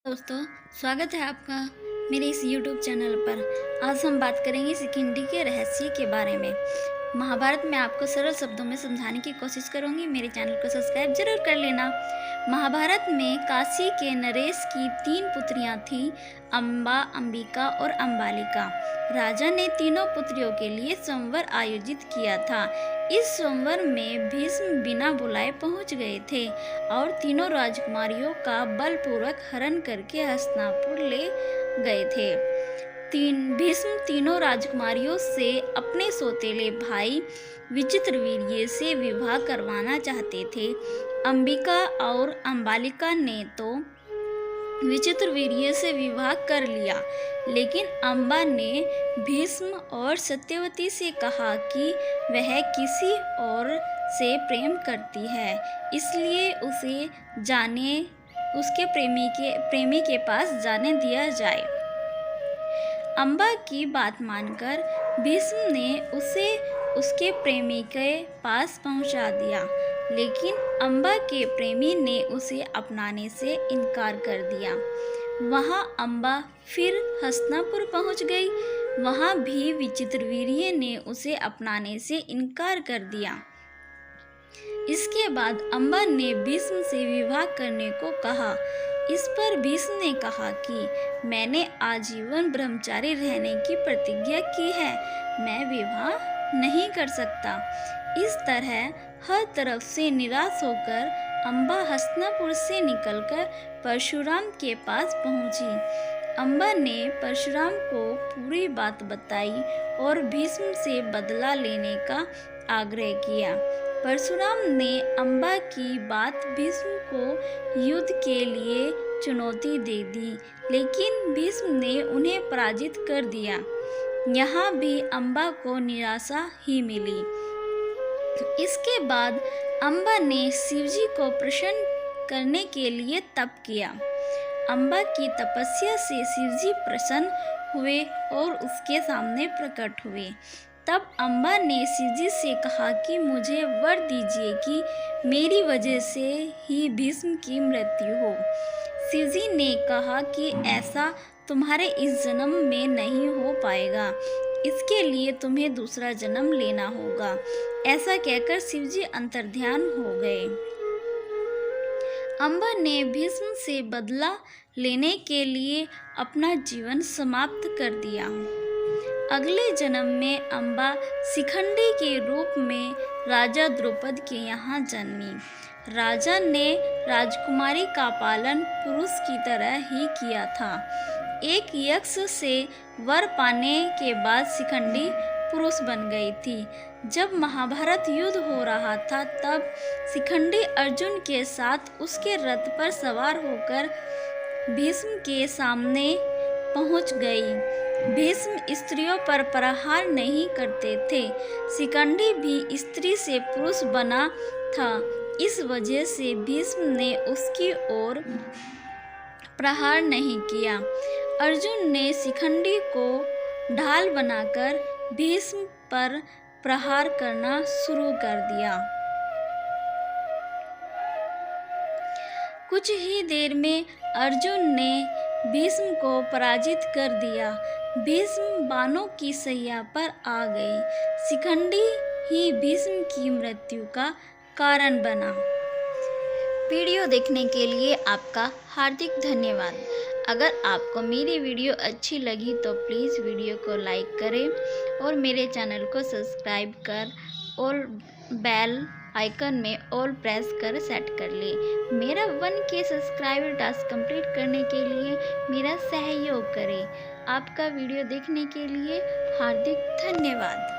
दोस्तों, स्वागत है आपका मेरे इस YouTube चैनल पर। आज हम बात करेंगे शिखंडी के रहस्य के बारे में। महाभारत में आपको सरल शब्दों में समझाने की कोशिश करूंगी। मेरे चैनल को सब्सक्राइब जरूर कर लेना। महाभारत में काशी के नरेश की 3 पुत्रियां थीं, अम्बा, अंबिका और अम्बालिका। राजा ने तीनों पुत्रियों के लिए स्वयंवर आयोजित किया था। इस स्वयंवर में भीष्म बिना बुलाए पहुंच गए थे और तीनों राजकुमारियों का बलपूर्वक हरण करके हस्तिनापुर ले गए थे। भीष्म तीनों राजकुमारियों से अपने सौतेले भाई विचित्रवीर्य से विवाह करवाना चाहते थे। अंबिका और अम्बालिका ने तो विचित्रवीर्य से विवाह कर लिया, लेकिन अम्बा ने भीष्म और सत्यवती से कहा कि वह किसी और से प्रेम करती है, इसलिए उसके प्रेमी के पास जाने दिया जाए। अम्बा की बात मानकर भीष्म ने उसे उसके प्रेमी के पास पहुंचा दिया, लेकिन अम्बा के प्रेमी ने उसे अपनाने से इनकार कर दिया। वहां अम्बा फिर हस्तिनापुर पहुंच गई। वहां भी विचित्रवीर्य ने उसे अपनाने से इनकार कर दिया। इसके बाद अम्बा ने भीष्म से विवाह करने को कहा। इस पर भीष्म ने कहा कि मैंने आजीवन ब्रह्मचारी रहने की प्रतिज्ञा की है, मैं विवाह नहीं कर सकता। इस तरह हर तरफ से निराश होकर अम्बा हस्तिनापुर से निकलकर परशुराम के पास पहुंची। अम्बा ने परशुराम को पूरी बात बताई और भीष्म से बदला लेने का आग्रह किया। परशुराम ने अम्बा की बात भीष्म को युद्ध के लिए चुनौती दे दी, लेकिन भीष्म ने उन्हें पराजित कर दिया। यहाँ भी अम्बा को निराशा ही मिली। इसके बाद अम्बा ने शिवजी को प्रसन्न करने के लिए तप किया। अम्बा की तपस्या से शिवजी प्रसन्न हुए और उसके सामने प्रकट हुए। तब अम्बा ने शिवजी से कहा कि मुझे वर दीजिए कि मेरी वजह से ही भीष्म की मृत्यु हो। शिवजी ने कहा कि ऐसा तुम्हारे इस जन्म में नहीं हो पाएगा, इसके लिए तुम्हें दूसरा जन्म लेना होगा। ऐसा कहकर शिवजी अंतर्ध्यान हो गए। अम्बा ने भीष्म से बदला लेने के लिए अपना जीवन समाप्त कर दिया। अगले जन्म में अम्बा शिखंडी के रूप में राजा द्रुपद के यहाँ जन्मी। राजा ने राजकुमारी का पालन पुरुष की तरह ही किया था। एक यक्ष से वर पाने के बाद शिखंडी पुरुष बन गई थी। जब महाभारत युद्ध हो रहा था, तब शिखंडी अर्जुन के साथ उसके रथ पर सवार होकर भीष्म के सामने पहुंच गई। भीष्म स्त्रियों पर प्रहार नहीं करते थे। शिखंडी भी स्त्री से पुरुष बना था, इस वजह से भीष्म ने उसकी ओर प्रहार नहीं किया। अर्जुन ने शिखंडी को ढाल बनाकर भीष्म पर प्रहार करना शुरू कर दिया। कुछ ही देर में अर्जुन ने भीष्म को पराजित कर दिया। भीष्म बाणों की सैया पर आ गए। शिखंडी ही भीष्म की मृत्यु का कारण बना। वीडियो देखने के लिए आपका हार्दिक धन्यवाद। अगर आपको मेरी वीडियो अच्छी लगी तो प्लीज़ वीडियो को लाइक करें और मेरे चैनल को सब्सक्राइब कर और बेल आइकन में ऑल प्रेस कर सेट कर ले। मेरा 1K सब्सक्राइबर टास्क कंप्लीट करने के लिए मेरा सहयोग करें। आपका वीडियो देखने के लिए हार्दिक धन्यवाद।